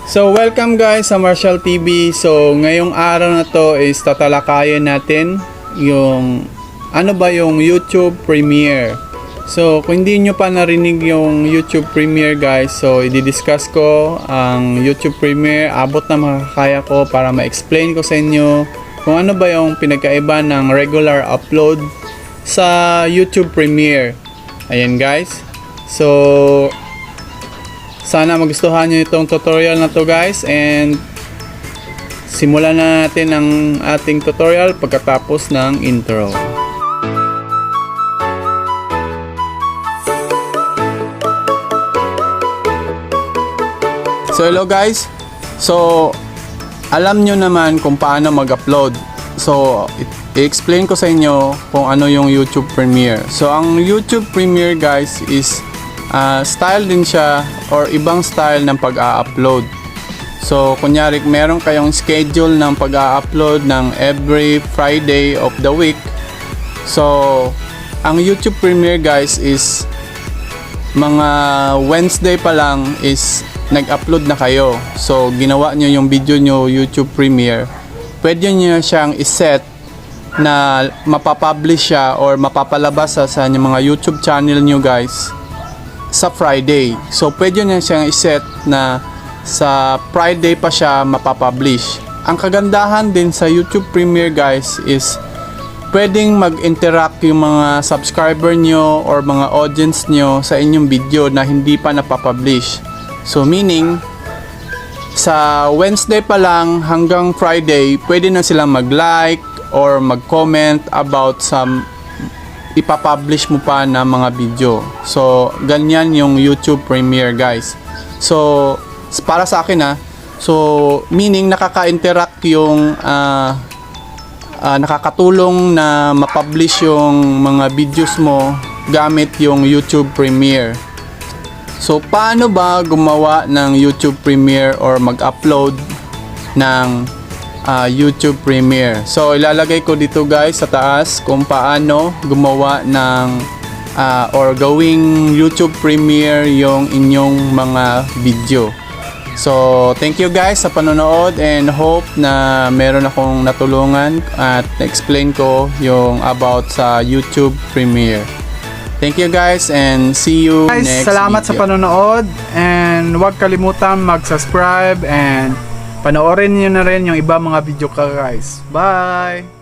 So welcome guys sa Marshall TV. So ngayong araw na to is tatalakayin natin yung ano ba yung YouTube Premiere. So kung hindi nyo pa narinig yung YouTube Premiere guys, so i-discuss ko ang YouTube Premiere, abot na makakaya ko para ma-explain ko sa inyo kung ano ba yung pinagkaiba ng regular upload sa YouTube Premiere. Ayan guys. So sana magustuhan nyo itong tutorial na to guys, and simulan na natin ang ating tutorial pagkatapos ng intro. So hello guys. So alam nyo naman kung paano mag-upload. So i-explain ko sa inyo kung ano yung YouTube Premiere. So ang YouTube Premiere guys is style din siya or ibang style ng pag-a-upload. So kunyari meron kayong schedule ng pag-a-upload ng every Friday of the week. So ang YouTube Premiere guys is mga Wednesday pa lang is nag-upload na kayo. So ginawa nyo yung video nyo YouTube Premiere, pwede nyo siyang iset na mapapublish siya or mapapalabas sa inyong mga YouTube channel nyo guys sa Friday. So pwede nyo siyang iset na sa Friday pa siya mapapublish. Ang kagandahan din sa YouTube Premiere guys is pwedeng mag-interact yung mga subscriber nyo or mga audience nyo sa inyong video na hindi pa napapublish. So meaning sa Wednesday pa lang hanggang Friday pwede na silang mag-like or mag-comment about some ipapublish mo pa na mga video. So ganyan yung YouTube Premiere guys. So para sa akin so meaning nakaka-interact yung nakakatulong na mapublish yung mga videos mo gamit yung YouTube Premiere. So paano ba gumawa ng YouTube Premiere or mag-upload ng YouTube Premiere? So ilalagay ko dito guys sa taas kung paano gumawa ng or gawing YouTube Premiere yung inyong mga video. So thank you guys sa panonood, and hope na meron akong natulungan at na-explain ko yung about sa YouTube Premiere. Thank you guys and see you guys, next salamat video. sa panonood, and huwag kalimutan mag-subscribe and panoorin niyo na rin yung iba mga video ka guys. Bye!